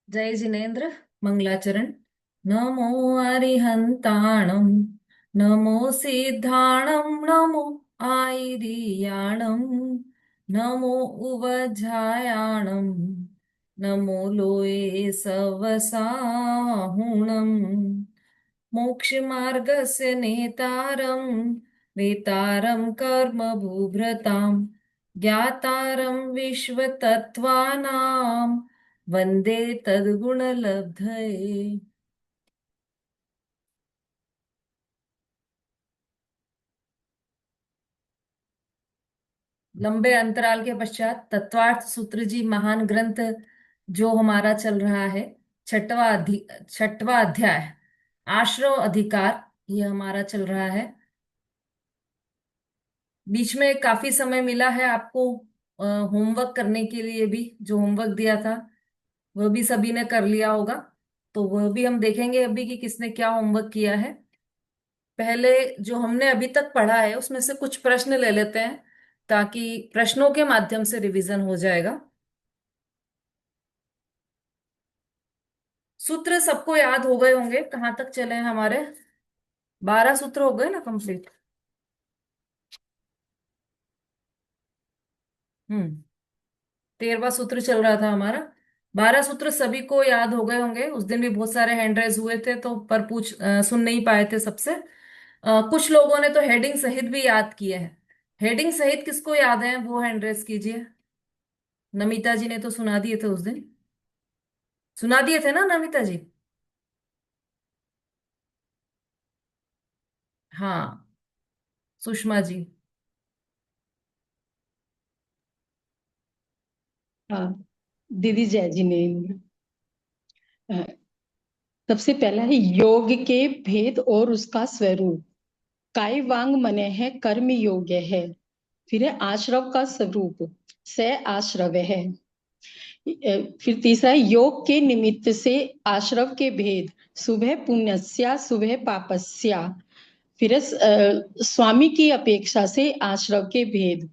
जय जिनेन्द्र। मंगलाचरण। नमो अरिहंताणं, नमो सिद्धाणं, नमो आयर्याणं, नमो उवझायाणं, नमो लोये सवसाहुणं, मोक्षमार्गस्य नेतारं, वेतारं कर्मभूभृतां, ज्ञातारं विश्वतत्त्वानां, वंदे तद्गुणलब्धये। लंबे अंतराल के पश्चात तत्वार्थ सूत्र जी महान ग्रंथ जो हमारा चल रहा है, छठवा अध्याय आश्रव अधिकार, ये हमारा चल रहा है। बीच में काफी समय मिला है आपको होमवर्क करने के लिए भी। जो होमवर्क दिया था वह भी सभी ने कर लिया होगा, तो वह भी हम देखेंगे अभी कि किसने क्या होमवर्क किया है। पहले जो हमने अभी तक पढ़ा है उसमें से कुछ प्रश्न ले लेते हैं, ताकि प्रश्नों के माध्यम से रिवीजन हो जाएगा। सूत्र सबको याद हो गए होंगे, कहाँ तक चले हैं हमारे? 12 सूत्र हो गए ना कंप्लीट। हम्म। 13वां सूत्र चल रहा था हमारा। 12 सूत्र सभी को याद हो गए होंगे। उस दिन भी बहुत सारे हैंड रेज हुए थे, तो पर सुन नहीं पाए थे सबसे। कुछ लोगों ने तो हेडिंग सहित भी याद किए हैं। हेडिंग सहित किसको याद है वो हैंड रेज कीजिए। नमिता जी ने तो सुना दिए थे उस दिन। सुना दिए थे ना नमिता जी? हाँ। सुषमा जी। हाँ दीदी, जय जिनेन्द्र। अ, सबसे पहला है योग के भेद और उसका स्वरूप। काय वांग मने है कर्म योग्य है। फिर है आश्रव का स्वरूप, स आश्रव है। फिर तीसरा है योग के निमित्त से आश्रव के भेद, सुबह पुण्यस्या सुबह पापस्या। फिर है स्वामी की अपेक्षा से आश्रव के भेद,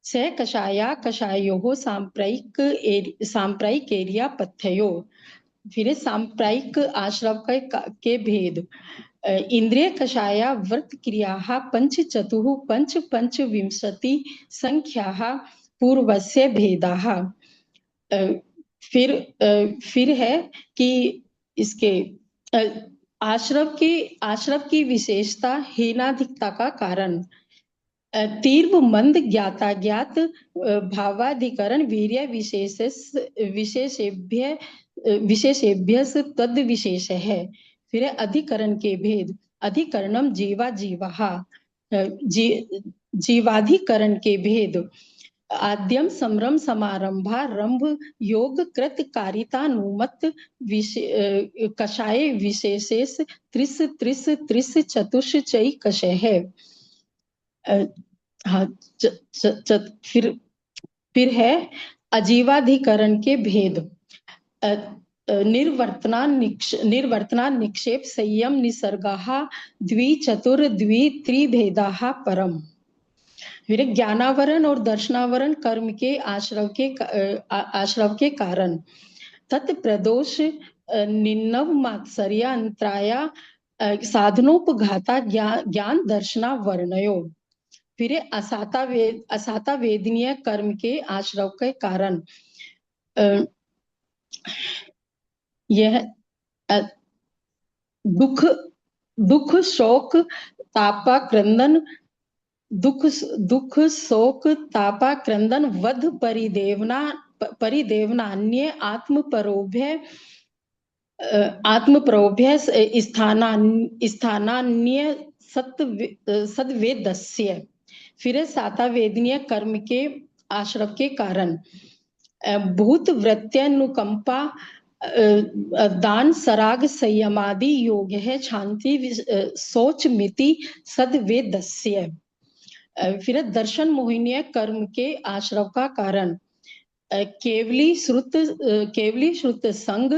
स कषाया कषायो सांप्रयिक एरिया पथ्यो। फिर है सांप्रयिक आश्रव के भेद, इंद्रिय कषाया व्रत क्रिया पंच चतुः पंच पंचविंशति संख्या पूर्वस्य भेदाः। फिर है कि इसके अ, आश्रव की विशेषता हीनाधिकता का कारण, तीव्र मंद ज्ञाता ज्ञात भावाधिकरण वीर्य विशेषेभ्य विशेषेभ्य तद विशेष है। फिर है अधिकरण के भेद, अधिकरणम जीवा जीवा, जी जीवाधिकरण के भेद, आद्यम समरम समारंभा रंभ योग कृत कारितानुमत कषाय विशेषेश त्रिस त्रिस त्रिस चतुष चई कषय है। हाँ, च, च, च, फिर है अजीवाधिकरण के भेद, निर्वर्तना निक्षेप संयम निसर्गाः द्विचतुर द्वित्रिभेदाः परम। फिर ज्ञानावरण और दर्शनावरण कर्म के आश्रव के कारण, तत्प्रदोष निन्नव मात्सर्य अंतराया साधनोपघाता ज्ञान दर्शना वर्णयो। फिर असाता वेदनीय कर्म के आश्रव के कारण, यह दुख दुख शोक तापा क्रंदन, दुख दुख शोक तापा क्रंदन वध परिदेवनान्य आत्मपरोभ्य स्थानान्य सद्वेदस्य। फिर साता वेदनीय कर्म के आश्रव के कारण, भूत वृत्त्यनुकंपा दान सराग संयमादि योग है शांति सोच मिति सद्वेदस्य। फिर दर्शन मोहिनीय कर्म के आश्रव का कारण, केवली श्रुत संग,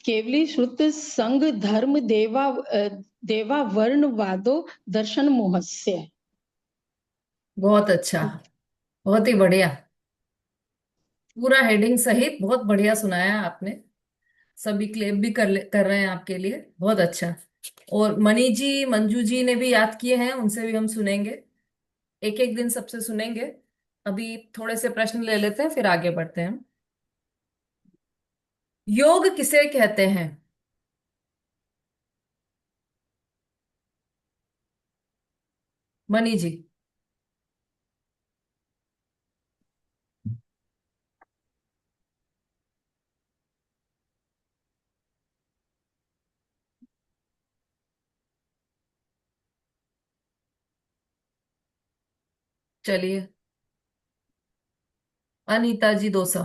केवली श्रुत संग धर्म देवा वर्ण वादो दर्शन मोहस्य। बहुत अच्छा। बहुत ही बढ़िया। पूरा हेडिंग सहित बहुत बढ़िया सुनाया आपने। सभी क्लेप भी कर रहे हैं आपके लिए, बहुत अच्छा। और मणि जी मंजू जी ने भी याद किए हैं, उनसे भी हम सुनेंगे। एक एक दिन सबसे सुनेंगे। अभी थोड़े से प्रश्न ले लेते हैं, फिर आगे बढ़ते हैं। योग किसे कहते हैं? मणि जी। चलिए, अनीता जी दोसा।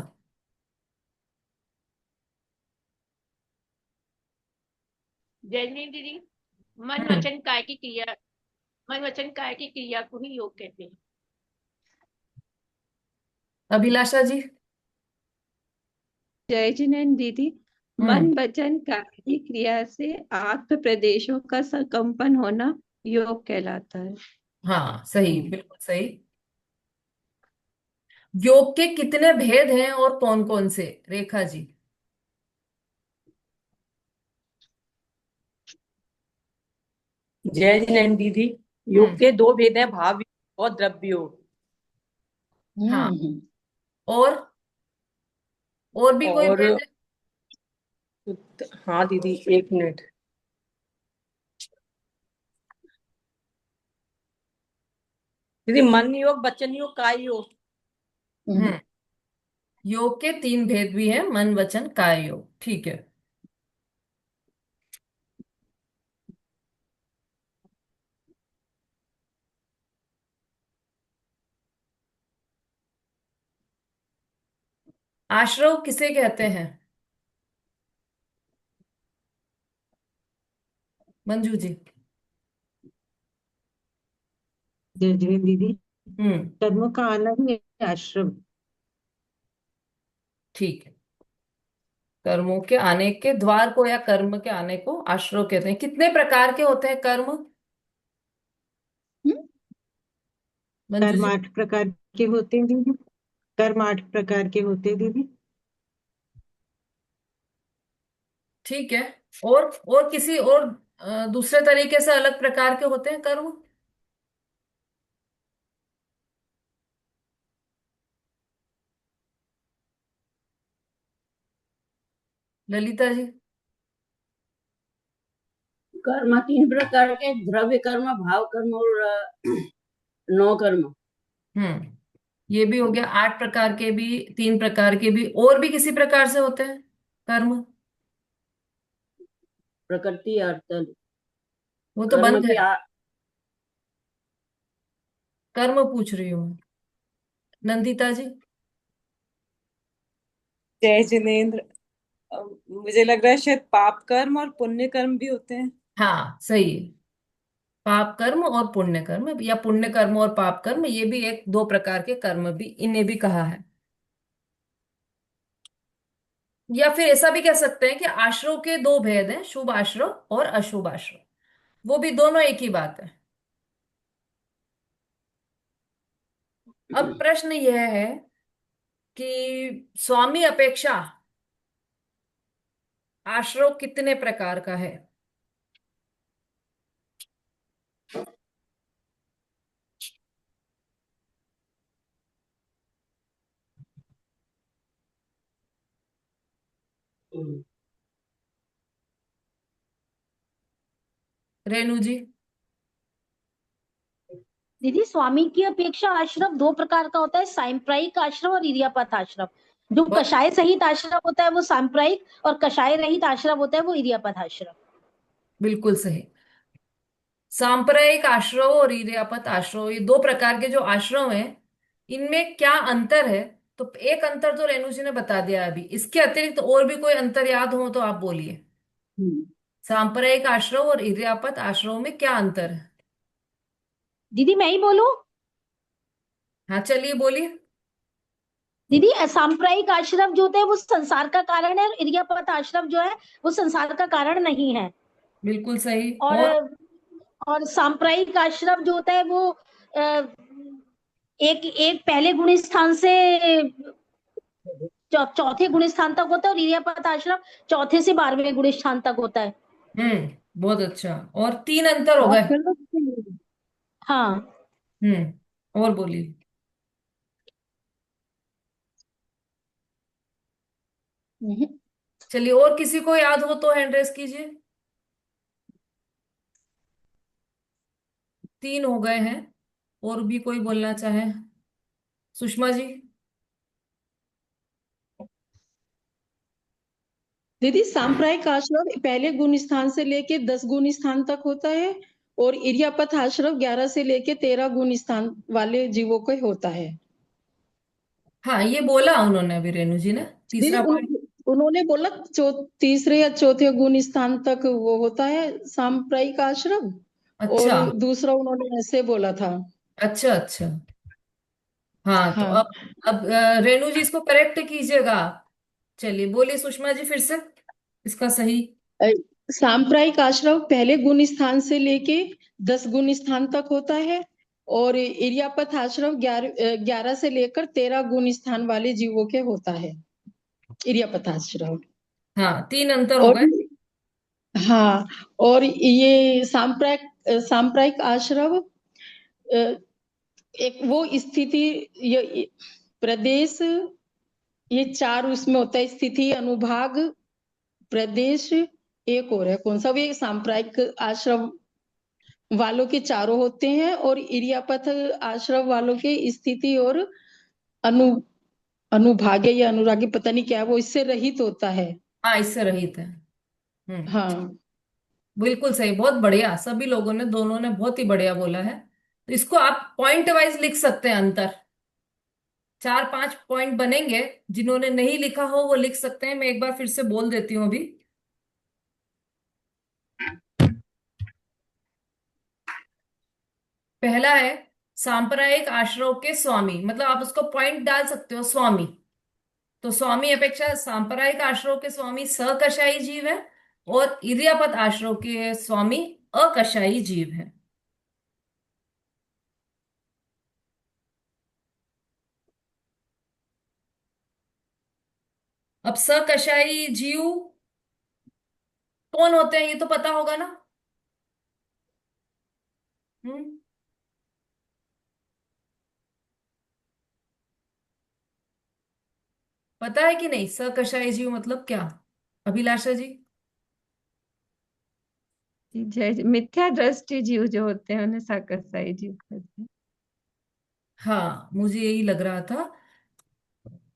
जैनी दीदी, मन हम्म। वचन काय की क्रिया, मन वचन काय की क्रिया को ही योग कहते हैं। अभिलाषा जी। जय जिनेन्द्र दीदी, मन हम्म। वचन काया की क्रिया से आत्म प्रदेशों का संकंपन होना योग कहलाता है। हाँ सही, हम्म। बिल्कुल सही। योग के कितने भेद हैं और कौन कौन से? रेखा जी। जय जिनेन्द्र दीदी, योग हम्म। के दो भेद हैं, भाव योग और द्रव्य योग। हाँ। हम्म। और और भी कोई और भेद है? हाँ दीदी, एक मिनट। दीदी, मन योग, वचन योग, काय योग। हम्म। योग के तीन भेद भी हैं, मन वचन काय योग, ठीक है। आश्रव किसे कहते हैं? मंजू जी। जय जिनेन्द्र दीदी, हम्म। कर्म का आना ही आश्रम। ठीक है। कर्मों के आने के द्वार को या कर्म के आने को आश्रव कहते हैं। कितने प्रकार के होते हैं कर्म? हम्म। मंजू कर्म जी। 8 प्रकार के होते हैं दीदी। कर्म 8 प्रकार के होते हैं दीदी। ठीक है। और किसी और दूसरे तरीके से अलग प्रकार के होते हैं कर्म? ललिता जी। कर्म 3 प्रकार के: द्रव्य कर्म, भाव कर्म और नौ कर्म। हम्म। ये भी हो गया 8 प्रकार के भी, 3 प्रकार के भी, और भी किसी प्रकार से होते हैं कर्म? प्रकृति अर्थ वो तो कर्म बंद की है। कर्म पूछ रही हूँ मैं। नंदिता जी। जय जिनेन्द्र, मुझे लग रहा है शायद पाप कर्म और पुण्य कर्म भी होते हैं। हाँ सही है। पाप कर्म और पुण्य कर्म, या पुण्य कर्म और पाप कर्म, ये भी एक दो प्रकार के कर्म भी इन्हें भी कहा है। या फिर ऐसा भी कह सकते हैं कि आश्रव के दो भेद हैं, शुभ आश्रव और अशुभ आश्रव। वो भी दोनों एक ही बात है। अब प्रश्न यह है कि स्वामी अपेक्षा आश्रव कितने प्रकार का है? रेणु जी। दीदी, स्वामी की अपेक्षा आश्रम 2 प्रकार का होता है: सांप्रदायिक आश्रम और इरियापथ आश्रम। जो बहुत कषाय सहित आश्रम होता है वो सांप्रदायिक, और कषाय रहित आश्रम होता है वो इरियापथ आश्रम। बिल्कुल सही। सांप्रदायिक आश्रव और इरियापथ आश्रव, ये दो प्रकार के जो आश्रम हैं, इनमें क्या अंतर है? तो एक अंतर तो रेणु जी ने बता दिया अभी, इसके अतिरिक्त और भी कोई अंतर याद हो तो आप बोलिए। हम्म। सांप्रदायिक आश्रव और इरियापथ आश्रव में क्या अंतर है? दीदी मैं ही बोलूं? हाँ चलिए बोलिए। दीदी, सांप्रदायिक आश्रम जो होते हैं वो संसार का कारण है, और इरियापथ आश्रम जो है वो संसार का कारण नहीं है। बिल्कुल सही। और और और सांप्रदायिक आश्रम जो होता है वो एक एक पहले गुण स्थान से चौथे गुण स्थान तक होता है, और इरियापत आश्रम चौथे से 12वें गुण स्थान तक होता है। बहुत अच्छा। और 3 अंतर हो आप गए। गलत। हाँ। और बोलिए। हम्म। चलिए, और किसी को याद हो तो हैंड रेस कीजिए। 3 हो गए हैं। और भी कोई बोलना चाहे? सुषमा जी। दीदी, सांप्रायिक आश्रम पहले गुण स्थान से लेके 10 गुण स्थान तक होता है, और इरियापत आश्रम 11 से लेके 13 गुण स्थान वाले जीवों को होता है। हाँ, ये बोला उन्होंने अभी, रेणु जी ने दीदी, तीसरा पॉइंट। उन्होंने बोला तीसरे या चौथे गुण स्थान तक वो होता है सांप्रायिक आश्रम, अच्छा, और दूसरा उन्होंने ऐसे बोला था। अच्छा, अच्छा। हाँ, तो हाँ। अब रेणु जी इसको करेक्ट कीजिएगा। चलिए, बोलिए सुषमा जी फिर से इसका सही। अ, सांप्रायिक आश्रम पहले गुण स्थान से लेके 10 गुण स्थान तक होता है, और इरियापत आश्रम 11 से लेकर 13 गुण स्थान वाले जीवों के होता है, इरियापथ आश्रम। हाँ, 3 अंतर हो और गए। हाँ, और ये सांप्रायिक आश्रम एक वो स्थिति, ये प्रदेश, ये 4 उसमें होता है, स्थिति, अनुभाग, प्रदेश, एक और है कौन सा, ये सांप्रायिक आश्रम वालों के चारों होते हैं, और इरियापथ आश्रम वालों के स्थिति और अनु अनुभाग्य या अनुरागी, पता नहीं क्या है, वो इससे रहित होता है। हाँ, इससे रहित है। हाँ। बिल्कुल सही, बहुत बढ़िया। सभी लोगों ने, दोनों ने बहुत ही बढ़िया बोला है। तो इसको आप पॉइंट वाइज लिख सकते हैं अंतर। 4-5 पॉइंट बनेंगे। जिन्होंने नहीं लिखा हो वो लिख सकते हैं। मैं एक बार फिर से बोल देती हूँ अभी। पहला है सांप्रदायिक आश्रय के स्वामी, मतलब आप उसको पॉइंट डाल सकते हो, स्वामी। तो स्वामी अपेक्षा सांप्रदायिक आश्रय के स्वामी सकषायी जीव है, और इर्यापत आश्रय के स्वामी अकषायी जीव है। अब सकषायी जीव कौन होते हैं ये तो पता होगा ना? हम्म पता है कि नहीं, सकषायी जीव मतलब क्या? अभिलाषा जी। जय, मिथ्या दृष्टि जीव जो होते हैं उन्हें साकसाई जीव कहते हैं। हाँ, मुझे यही लग रहा था।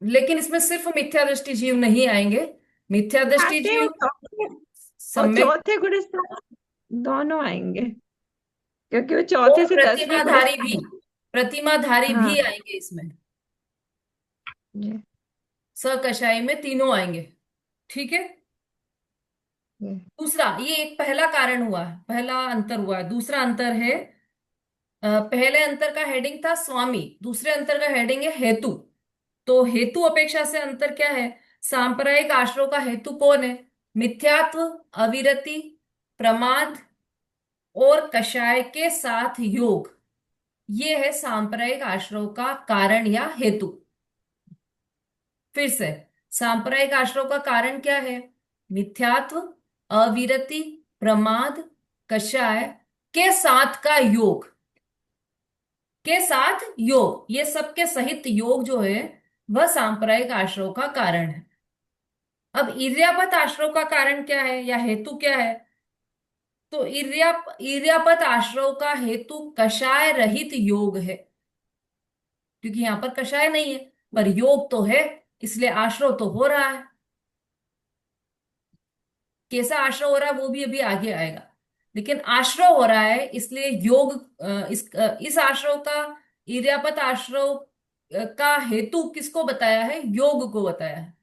लेकिन इसमें सिर्फ मिथ्या दृष्टि जीव नहीं आएंगे। मिथ्या दृष्टि आते हैं जीव और सम्यक, चौथे गुण स्थान दोनों आएंगे, क्योंकि वो और चौथे से 10वें गुण प्रतिमाधारी भी, स्थान। प्रतिमाधारी भी हाँ आएंगे इसमें। जी, सकषाय में तीनों आएंगे। ठीक है। जी। दूसरा, ये एक पहला कारण हुआ, पहला अंतर हुआ। दूसरा अंतर है, पहले अंतर का हेडिंग था स्वामी, दूसरे अंतर का हेडिंग है हेतु। तो हेतु अपेक्षा से अंतर क्या है? सांप्रदायिक आश्रयों का हेतु कौन है? मिथ्यात्व, अविरति, प्रमाद और कषाय के साथ योग। ये है सांप्रदायिक आश्रयों का कारण या हेतु। फिर से, सांप्रदायिक आश्रयों का कारण क्या है? मिथ्यात्व, अविरति, प्रमाद, कषाय के साथ का योग, के साथ योग, ये सबके सहित योग जो है वह सांप्रदायिक आश्रयों का कारण है। अब इर्यापत आश्रयों का कारण क्या है या हेतु क्या है? तो इर्यापत आश्रयों का हेतु कषाय रहित योग है, क्योंकि यहां पर कषाय नहीं है, पर योग तो है, इसलिए आश्रय तो हो रहा है। कैसा आश्रय हो रहा है वो भी अभी आगे आएगा, लेकिन आश्रय हो रहा है इसलिए योग। इस आश्रय का, इर्यापत आश्रय का हेतु किसको बताया है? योग को बताया है।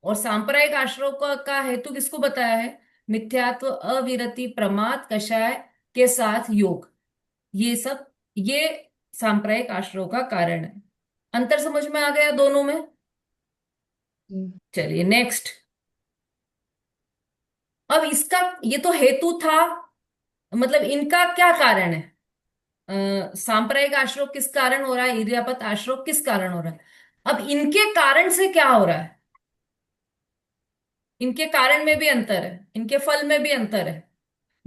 और सांप्रदायिक आश्रय का हेतु किसको बताया है? मिथ्यात्व, अविरति, प्रमाद, कषाय के साथ योग। ये सब, ये सांप्रदायिक आश्रय का कारण है। अंतर समझ में आ गया दोनों में? चलिए नेक्स्ट। अब इसका, ये तो हेतु था, मतलब इनका क्या कारण है? सांप्रदायिक आश्रय किस कारण हो रहा है, इर्यापत आश्रय किस कारण हो रहा है? अब इनके कारण से क्या हो रहा है? इनके कारण में भी अंतर है, इनके फल में भी अंतर है।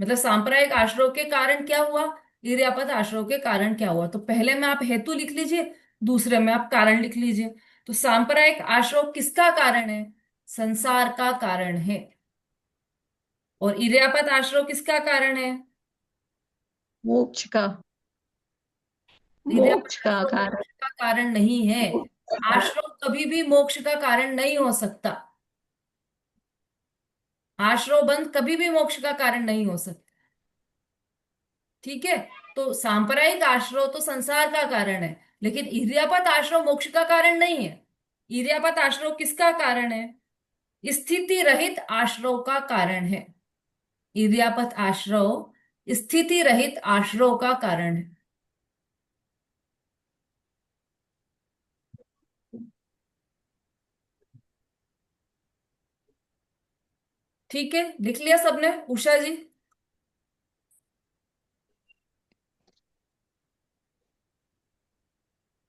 मतलब सांप्रदायिक आश्रय के कारण क्या हुआ, इर्यापत आश्रय के कारण क्या हुआ। तो पहले में आप हेतु लिख लीजिए, दूसरे में आप कारण लिख लीजिए। तो सांप्रदायिक आश्रय किसका कारण है? संसार का कारण है। और इर्यापत आश्रय किसका कारण है? मोक्ष का। इर्यापत मोक्ष का आश्रय कारण। मोक्ष का कारण नहीं है। मोक्ष का कारण। आश्रय कभी भी मोक्ष का कारण नहीं हो सकता। आश्रय बंध कभी भी मोक्ष का कारण नहीं हो सकता। ठीक है। तो सांप्रदायिक आश्रय तो संसार का कारण है, लेकिन इर्यापत आश्रय मोक्ष का कारण नहीं है। इर्यापत आश्रय किसका कारण है? स्थिति रहित आश्रय का कारण है। इर्यापत आश्रय स्थिति रहित आश्रय का कारण है। ठीक है, लिख लिया सबने? उषा जी?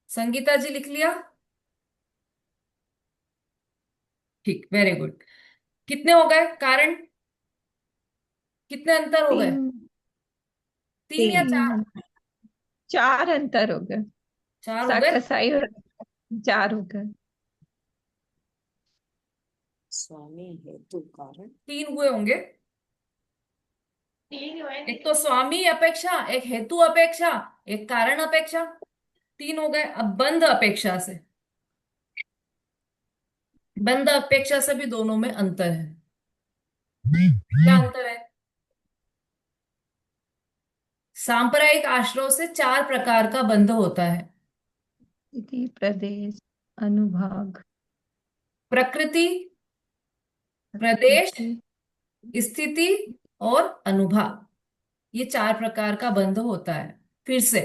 संगीता जी लिख लिया? ठीक, वेरी गुड। कितने हो गए कारण? कितने अंतर हो गए? तीन। 3 या 4? तीन। चार अंतर हो गए। 4 हो गए। साकसाई और चार हो गए। स्वामी हेतु कारण। 3 हुए होंगे। तीन हुए एक दीदी। तो स्वामी अपेक्षा, एक हेतु अपेक्षा, एक कारण अपेक्षा। 3 हो गए। अब बंध अपेक्षा से, बंध अपेक्षा से भी दोनों में अंतर है। क्या अंतर है? सांप्रदायिक आश्रय से 4 प्रकार का बंध होता है। स्थिति, प्रदेश, अनुभाग। प्रकृति, प्रदेश, प्रकृति। स्थिति और अनुभाग, ये 4 प्रकार का बंध होता है। फिर से,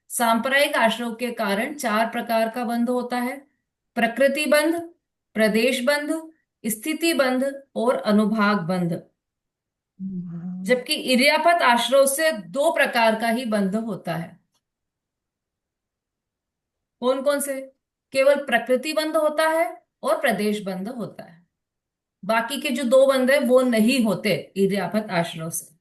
सांप्रदायिक आश्रय के कारण 4 प्रकार का बंध होता है। प्रकृति बंध, प्रदेश बंध, स्थिति बंध और अनुभाग बंध। अनुभाग। जबकि इर्यापत आश्रय से 2 प्रकार का ही बंध होता है। कौन कौन से? केवल प्रकृति बंध होता है और प्रदेश बंध होता है। बाकी के जो 2 बंध है वो नहीं होते इर्यापत आश्रय से।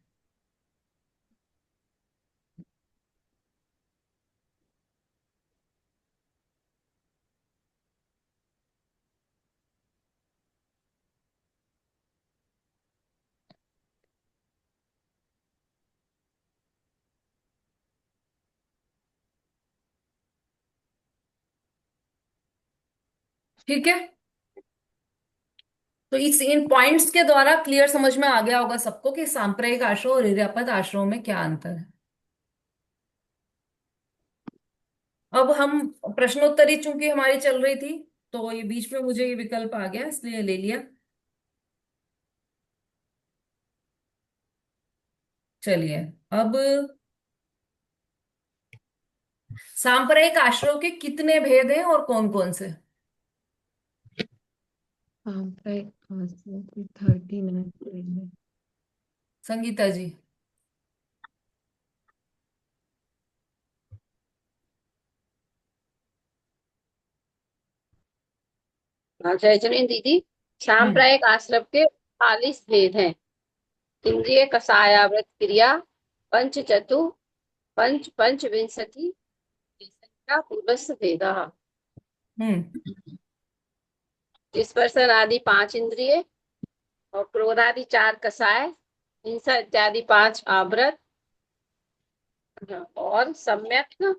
ठीक है। तो इस इन पॉइंट्स के द्वारा क्लियर समझ में आ गया होगा सबको कि सांप्रदायिक आश्रय और इर्यापत आश्रय में क्या अंतर है। अब हम प्रश्नोत्तरी चूंकि हमारी चल रही थी, तो ये बीच में मुझे ये विकल्प आ गया इसलिए ले लिया। चलिए, अब सांप्रदायिक आश्रय के कितने भेद हैं और कौन कौन से? सांप्रदायिक आश्रय की 39 है। संगीता जी? जय जमीन दीदी। हम्म। सांप्रदायिक आश्रम के 40 भेद हैं। इंद्रिय कषायावृत क्रिया, पंच चतु, पंच पंचविंशति, संख्या पूर्वस्य भेदः। हम्म। स्पर्शन आदि 5 इंद्रिय, और क्रोध आदि 4 कषाय, हिंसा इत्यादि 5 आवृत, और सम्यक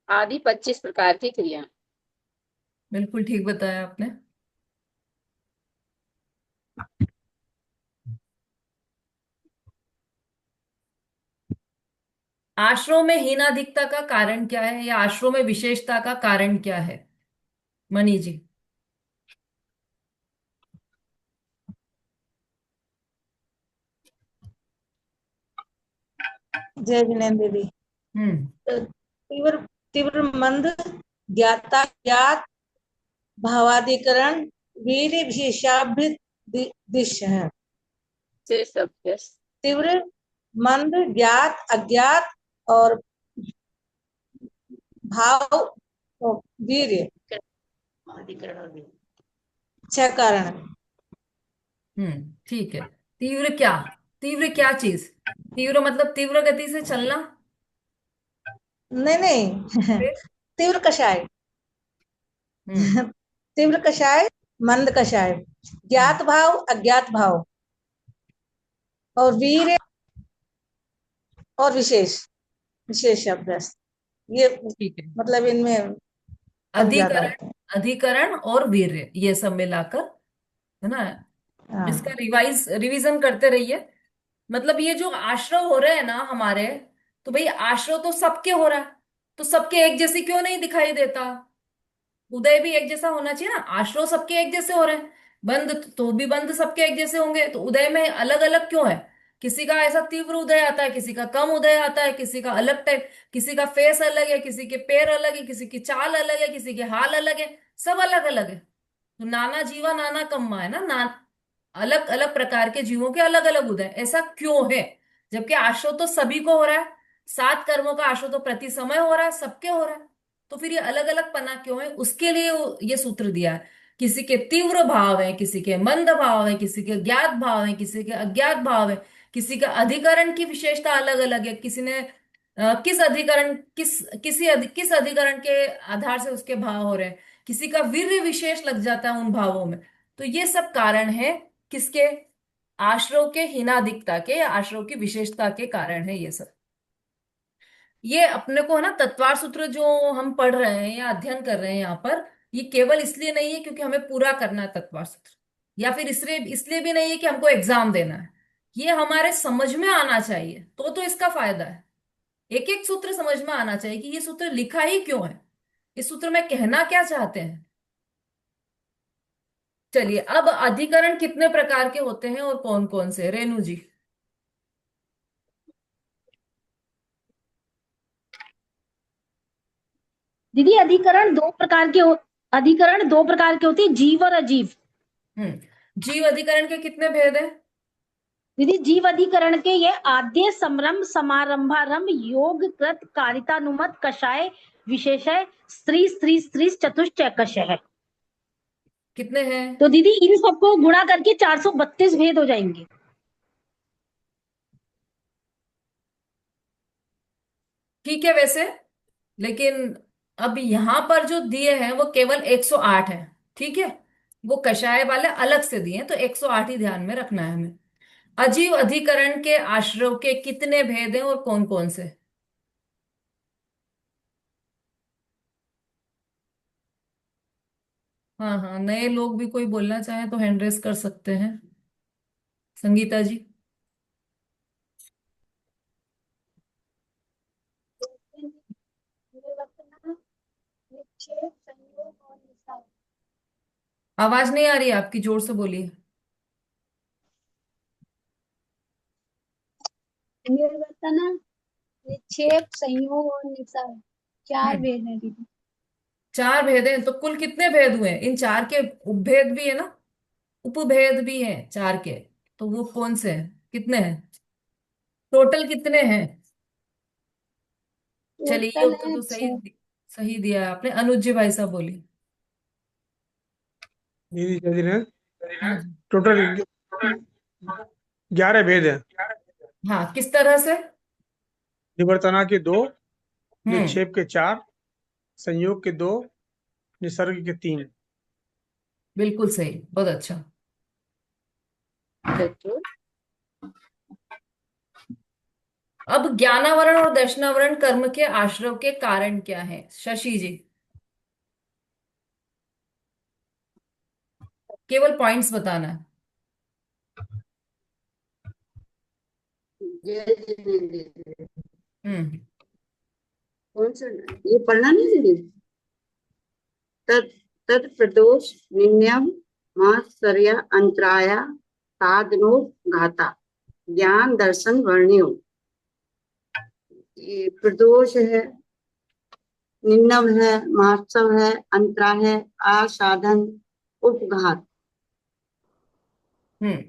आदि 25 प्रकार की क्रिया। बिल्कुल ठीक बताया आपने। आश्रम में हीनाधिकता का कारण क्या है, या आश्रम में विशेषता का कारण क्या है? मनी जी? जय जिनेन्द्र दीदी। हम्म। तीव्र तीव्र मंद, ज्ञाता ज्ञात, भावाधिकरण, वीर विशेषाभ्युत दिश है। शेष अभ्यस। तीव्र मंद, ज्ञात, अज्ञात और भाव वीर, अधिकरण। 6 कारण। ठीक है। तीव्र क्या? तीव्र क्या चीज? तीव्र मतलब तीव्र गति से चलना। नहीं नहीं फिर? तीव्र कषाय। हम्म। तीव्र कषाय, मंद कषाय, हम्म। ज्ञात भाव अज्ञात भाव, और वीर और विशेष, विशेष शब्द है। ये ठीक है। मतलब इनमें अंग ज्यादा अधिकरण, होते हैं। अधिकरण और वीर्य, ये सब मिलाकर, है ना? इसका हाँ रिवीजन करते रहिए। मतलब ये जो आश्रव हो रहे हैं ना हमारे, तो भाई आश्रव तो सबके हो रहा है, तो सबके एक जैसे क्यों नहीं दिखाई देता? उदय भी एक जैसा होना चाहिए ना। आश्रव सबके एक जैसे हो रहे हैं, बंद तो भी बंद सबके एक जैसे होंगे, तो उदय में अलग अलग क्यों है? किसी का ऐसा तीव्र उदय आता है, किसी का कम उदय आता है, किसी का अलग टाइप, किसी का फेस अलग है, किसी के पैर अलग है, किसी की चाल अलग है, किसी के हाल अलग है, सब अलग अलग है। तो नाना जीवा नाना कम्मा है ना, अलग अलग प्रकार के जीवों के अलग अलग उदय, ऐसा क्यों है? जबकि आश्रय तो सभी को हो रहा है, 7 कर्मों का आश्रय तो प्रति समय हो रहा है, सबके हो रहा है। तो फिर ये अलग अलग पना क्यों है? उसके लिए ये सूत्र दिया है। किसी के तीव्र भाव है, किसी के मंद भाव है, किसी के ज्ञात भाव है, किसी के अज्ञात भाव है, किसी का अधिकरण की विशेषता अलग अलग है, किसी ने किस अधिकरण किस अधिकरण के आधार से उसके भाव हो रहे हैं, किसी का वीर्य विशेष लग जाता है उन भावों में। तो ये सब कारण है किसके? आश्रव के हीनाधिकता के, या आश्रव की विशेषता के कारण है ये सब। ये अपने को है ना, तत्वार सूत्र जो हम पढ़ रहे हैं या अध्ययन कर रहे हैं यहाँ पर, ये केवल इसलिए नहीं है क्योंकि हमें पूरा करना है तत्वार सूत्र, या फिर इसलिए इसलिए भी नहीं है कि हमको एग्जाम देना है। ये हमारे समझ में आना चाहिए, तो इसका फायदा है। एक एक सूत्र समझ में आना चाहिए कि ये सूत्र लिखा ही क्यों है, इस सूत्र में कहना क्या चाहते हैं। चलिए, अब अधिकरण कितने प्रकार के होते हैं और कौन कौन से, रेणु जी? दीदी अधिकरण दो प्रकार के होते हैं, जीव और अजीव। जीव अधिकरण के कितने भेद हैं? दीदी जीव अधिकरण के ये आद्य, समरंभ, समारंभारंभ, योग, कृत, कारितानुमत, कषाय, विशेषय, स्त्री, स्त्री, स्त्री, चतुष्चैकश है। कितने हैं? तो दीदी इन सबको गुणा करके 432 भेद हो जाएंगे। ठीक है वैसे, लेकिन अब यहां पर जो दिए हैं वो केवल 108 है। ठीक है, वो कषाय वाले अलग से दिए हैं, तो 108 ही ध्यान में रखना है हमें। अजीव अधिकरण के आश्रव के कितने भेद हैं और कौन कौन से? हाँ हाँ, नए लोग भी कोई बोलना चाहे तो हैंड रेस कर सकते हैं। संगीता जी। आवाज नहीं आ रही है आपकी, जोर से बोलिए। निर्वर्तन, निक्षेप, संयोग और निषाद, 4 हम्म। भेद है दीदी। 4 भेद हैं, तो कुल कितने भेद हुए? इन 4 के उपभेद भी है ना, उपभेद भी हैं 4 के। तो वो कौन से हैं, कितने हैं, टोटल कितने हैं? चलिए, ये टोटल उत्तर है तो 6। सही दिया है आपने। अनुज जी भाई साहब बोलिए। दीदी जय जी ने हाँ जी। टोटल 11 भेद है। हाँ, किस तरह से? निवर्तना के 2, हम्म। निक्षेप के 4, संयोग के 2, निसर्ग के 3। बिल्कुल सही, बहुत अच्छा। चतुर। अब ज्ञानावरण और दर्शनावरण कर्म के आश्रव के कारण क्या है, शशि जी? केवल पॉइंट्स बताना है। जय जिनेन्द्र। हम्म। कौन सा? ये पढ़ना नहीं दीदी। तत् तत् प्रदोष निन्यम मात्सर्य अंतराया साधनो घाता ज्ञान दर्शन वर्ण्यो। ये प्रदोष है, निन्नम है, महोत्सव है, अंतरा है, आसाधन, उपघात। हम्म।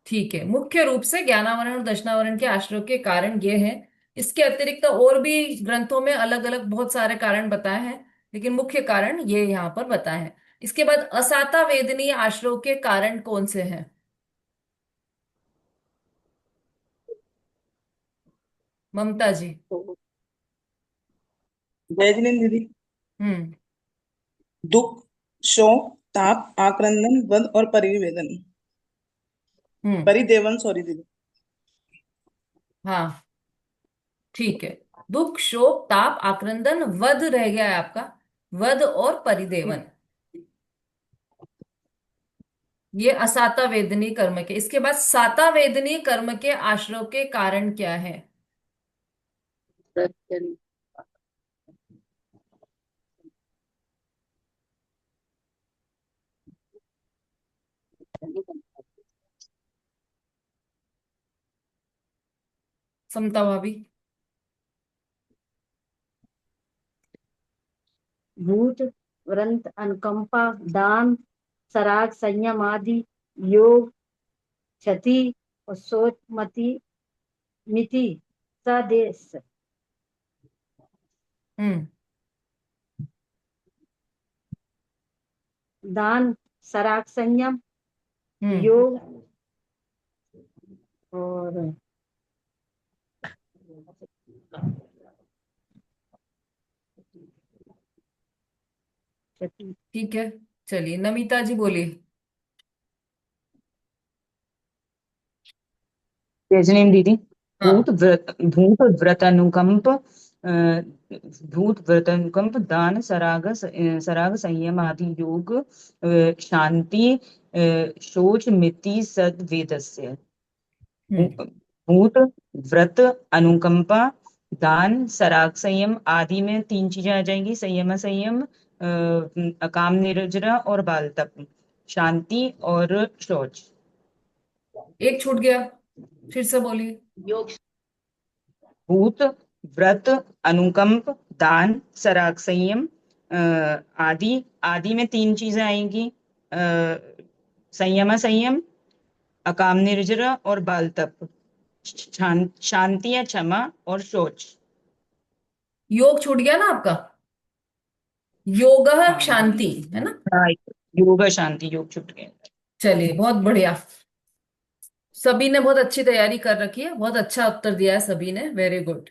ठीक है, मुख्य रूप से ज्ञानावरण और दर्शनावरण के आश्रय के कारण ये हैं। इसके अतिरिक्त और भी ग्रंथों में अलग अलग बहुत सारे कारण बताए हैं, लेकिन मुख्य कारण ये यहाँ पर बताए हैं। इसके बाद असाता वेदनीय आश्रय के कारण कौन से हैं? ममता जी। जय जिनेन्द्र दीदी। हम्म। दुख, शोक, ताप, आक्रंदन, वध और परिवेदन। हम्म। परिदेवन, सॉरी दीदी। हाँ, ठीक है। दुख, शोक, ताप, आक्रंदन, वध रह गया है आपका। वध और परिदेवन, ये असाता वेदनी कर्म के। इसके बाद साता वेदनी कर्म के आश्रव के कारण क्या है? समता भाभी। भूत, व्रत, अनुकंपा, दान, सराग, संयम आदि, योग, क्षति और सोच, मति, मिति, सदेश। हम्म। दान, सराग, संयम, हम्म। योग और क्षति। ठीक है, चलिए नमिता जी बोलिए। तेजनीम दीदी। हाँ। भूत व्रतानुकंप, भूत व्रतानुकंप, दान, सराग, संयम आदि, योग, शांति, शोच, मिति, सद्वेदस्य। हम्म। भूत, व्रत, अनुकंपा, दान, सराग, संयम आदि में तीन चीजें आ जाएंगी। संयम, अकाम निर्जरा और बाल तप। शांति और शौच। एक छूट गया, फिर से बोलिए। योग। भूत, व्रत, अनुकंप, दान, सराग, संयम आदि। आदि में तीन चीजें आएंगी। संयम, अकाम निर्जरा और बाल तप। शांति या क्षमा और शौच। योग छूट गया ना आपका। योग हाँ शांति है ना। हाँ, योग शांति, योग छुट गए। चलिए, बहुत बढ़िया। सभी ने बहुत अच्छी तैयारी कर रखी है, बहुत अच्छा उत्तर दिया है सभी ने, वेरी गुड।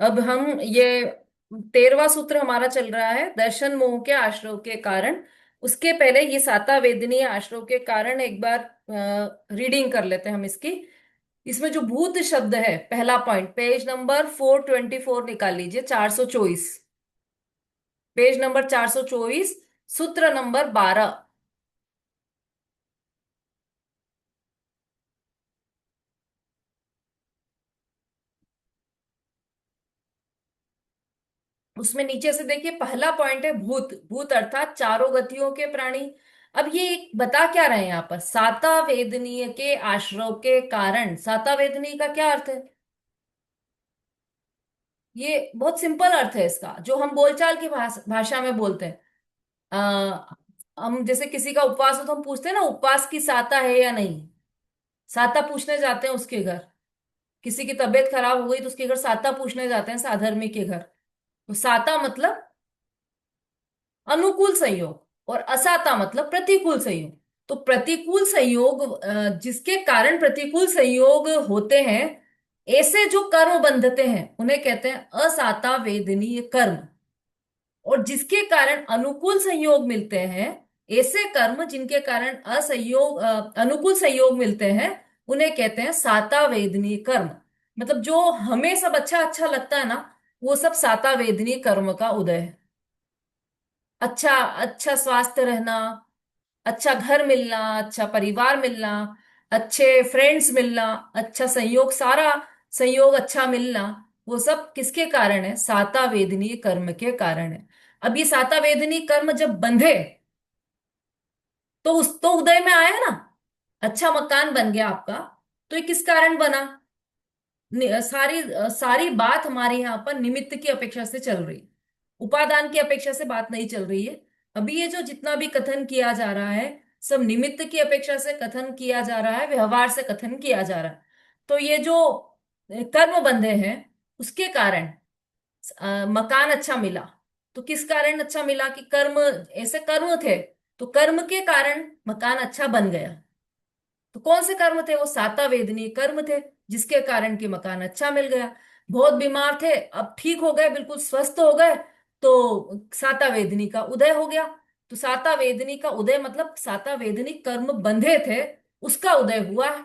अब हम ये 13वां सूत्र हमारा चल रहा है, दर्शन मोह के आश्रव के कारण। उसके पहले ये साता वेदनीय आश्रव के कारण एक बार रीडिंग कर लेते हैं हम इसकी। इसमें जो भूत शब्द है, पहला पॉइंट, पेज नंबर 424 निकाल लीजिए, 424। पेज नंबर 424, सूत्र नंबर 12। उसमें नीचे से देखिए, पहला पॉइंट है भूत। भूत अर्थात चारों गतियों के प्राणी। अब ये बता क्या रहे हैं यहाँ पर, साता वेदनीय के आश्रव के कारण। साता वेदनीय का क्या अर्थ है? ये बहुत सिंपल अर्थ है इसका, जो हम बोलचाल की भाषा में बोलते हैं। हम जैसे किसी का उपवास हो तो हम पूछते हैं ना, उपवास की साता है या नहीं। साता पूछने जाते हैं उसके घर। किसी की तबीयत खराब हो गई तो उसके घर साता पूछने जाते हैं, साधर्मी के घर। तो साता मतलब अनुकूल संयोग, और असाता मतलब प्रतिकूल संयोग। तो प्रतिकूल संयोग, जिसके कारण प्रतिकूल संयोग होते हैं, ऐसे जो कर्म बंधते हैं उन्हें कहते हैं असाता वेदनीय कर्म। और जिसके कारण अनुकूल संयोग मिलते हैं, ऐसे कर्म जिनके कारण अनुकूल संयोग मिलते हैं, उन्हें कहते हैं साता वेदनीय कर्म। मतलब जो हमें सब अच्छा अच्छा लगता है ना, वो सब साता वेदनीय कर्म का उदय है। अच्छा अच्छा स्वास्थ्य रहना, अच्छा घर मिलना, अच्छा परिवार मिलना, अच्छे फ्रेंड्स मिलना, अच्छा संयोग, सारा संयोग अच्छा मिलना, वो सब किसके कारण है? साता वेदनीय कर्म के कारण है। अब ये साता वेदनीय कर्म जब बंधे, तो उस तो उदय में आया ना। अच्छा मकान बन गया आपका, तो ये किस कारण बना? सारी सारी बात हमारे यहाँ पर निमित्त की अपेक्षा से चल रही, उपादान की अपेक्षा से बात नहीं चल रही है। अभी ये जो जितना भी कथन किया जा रहा है, सब निमित्त की अपेक्षा से कथन किया जा रहा है, व्यवहार से कथन किया जा रहा है। तो ये जो कर्म बंधे हैं, उसके कारण मकान अच्छा मिला। तो किस कारण अच्छा मिला? कि कर्म, ऐसे कर्म थे, तो कर्म के कारण मकान अच्छा बन गया। तो कौन से कर्म थे? वो साता वेदनीय कर्म थे, जिसके कारण कि मकान अच्छा मिल गया। बहुत बीमार थे, अब ठीक हो गए, बिल्कुल स्वस्थ हो गए, तो साता वेदनी का उदय हो गया। तो साता वेदनी का उदय मतलब साता वेदनी कर्म बंधे थे, उसका उदय हुआ है।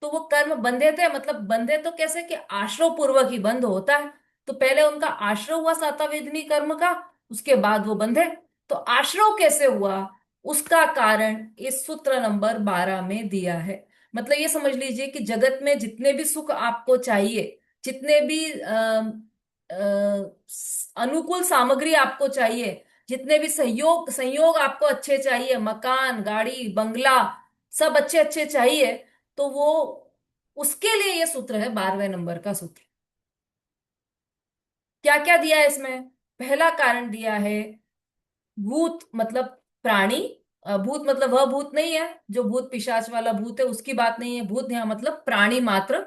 तो वो कर्म बंधे थे, मतलब बंधे तो कैसे कि आश्रव पूर्वक ही बंध होता है। तो पहले उनका आश्रव हुआ सातावेदनी कर्म का, उसके बाद वो बंधे। तो आश्रव कैसे हुआ, उसका कारण इस सूत्र नंबर 12 में दिया है। मतलब ये समझ लीजिए कि जगत में जितने भी सुख आपको चाहिए, जितने भी अनुकूल सामग्री आपको चाहिए, जितने भी सहयोग संयोग आपको अच्छे चाहिए, मकान, गाड़ी, बंगला, सब अच्छे अच्छे चाहिए, तो वो उसके लिए ये सूत्र है, 12वें नंबर का सूत्र। क्या क्या दिया है इसमें? पहला कारण दिया है भूत, मतलब प्राणी। भूत मतलब वह भूत नहीं है जो भूत पिशाच वाला भूत है, उसकी बात नहीं है। भूत यहाँ मतलब प्राणी मात्र।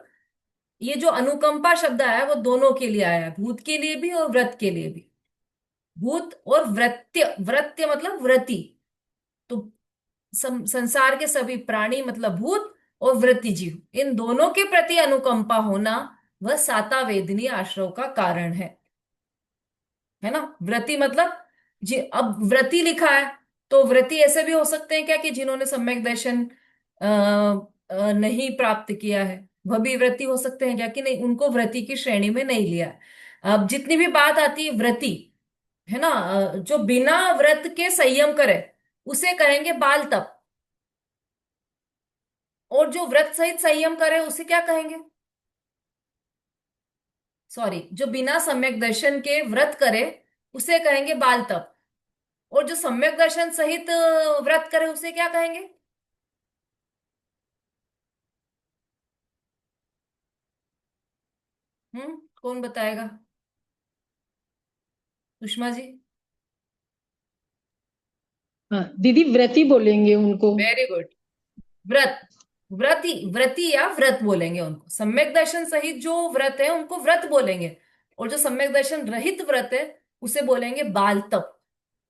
ये जो अनुकंपा शब्द आया है वो दोनों के लिए आया है, भूत के लिए भी और व्रत के लिए भी। भूत और वृत्य, वृत्य मतलब व्रति। तो संसार के सभी प्राणी मतलब भूत और वृत्ति जीव, इन दोनों के प्रति अनुकंपा होना वह साता वेदनी आश्रव का कारण है ना। व्रति मतलब जी, अब व्रति लिखा है, तो व्रति ऐसे भी हो सकते हैं क्या कि जिन्होंने सम्यक दर्शन नहीं प्राप्त किया है, वह भी व्रति हो सकते हैं क्या कि नहीं, उनको व्रति की श्रेणी में नहीं लिया है। अब जितनी भी बात आती है व्रति, है ना, जो बिना व्रत के संयम करे उसे कहेंगे बाल तप, और जो व्रत सहित संयम करे उसे क्या कहेंगे, सॉरी, जो बिना सम्यक दर्शन के व्रत करे उसे कहेंगे बाल तप, और जो सम्यक दर्शन सहित व्रत करे उसे क्या कहेंगे? कौन बताएगा? सुषमा जी। हाँ दीदी, व्रती बोलेंगे उनको। Very good. व्रत, व्रति, व्रति या व्रत बोलेंगे उनको। सम्यक दर्शन सहित जो व्रत है उनको व्रत बोलेंगे, और जो सम्यक दर्शन रहित व्रत है उसे बोलेंगे बाल तप।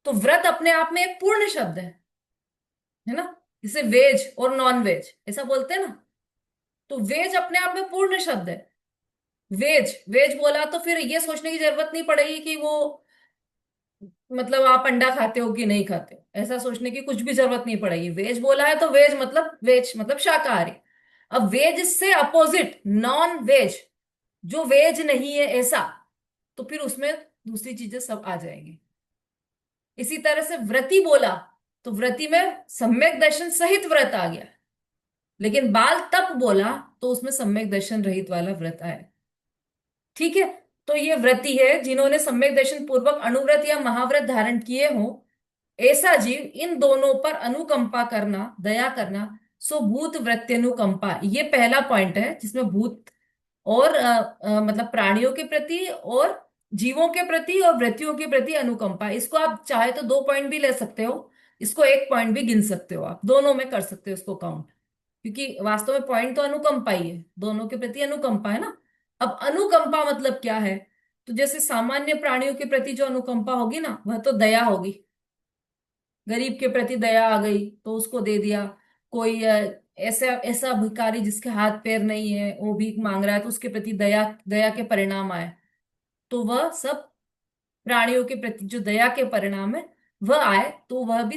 तो व्रत अपने आप में एक पूर्ण शब्द है ना, जिसे वेज और नॉन वेज ऐसा बोलते हैं ना। तो वेज अपने आप में पूर्ण शब्द है। वेज, वेज बोला तो फिर ये सोचने की जरूरत नहीं पड़ेगी कि वो मतलब आप अंडा खाते हो कि नहीं खाते हो, ऐसा सोचने की कुछ भी जरूरत नहीं पड़ेगी। वेज बोला है तो वेज मतलब शाकाहारी। अब वेज से अपोजिट नॉन वेज, जो वेज नहीं है ऐसा, तो फिर उसमें दूसरी चीजें सब आ जाएंगी। इसी तरह से व्रति बोला तो व्रति में सम्यक दर्शन सहित व्रत आ गया, लेकिन बाल तप बोला तो उसमें सम्यक दर्शन रहित वाला व्रत आया। ठीक है, तो ये व्रति है जिन्होंने सम्यक दर्शन पूर्वक अणुव्रत या महाव्रत धारण किए हो, ऐसा जीव इन दोनों पर अनुकंपा करना, दया करना, सो भूत वृत्त्यनुकंपा। ये पहला पॉइंट है जिसमें भूत और मतलब प्राणियों के प्रति और जीवों के प्रति और वृत्तियों के प्रति अनुकंपा। इसको आप चाहे तो 2 पॉइंट भी ले सकते हो, इसको 1 पॉइंट भी गिन सकते हो, आप दोनों में कर सकते हो इसको काउंट, क्योंकि वास्तव में पॉइंट तो अनुकंपा ही है, दोनों के प्रति अनुकंपा है ना। अब अनुकंपा मतलब क्या है? तो जैसे सामान्य प्राणियों के प्रति जो अनुकंपा होगी ना, वह तो दया होगी। गरीब के प्रति दया आ गई तो उसको दे दिया। कोई ऐसा ऐसा भिखारी जिसके हाथ पैर नहीं है, वो भीख मांग रहा है, तो उसके प्रति दया, दया के परिणाम आए। तो वह सब प्राणियों के प्रति जो दया के परिणाम है वह आए, तो वह भी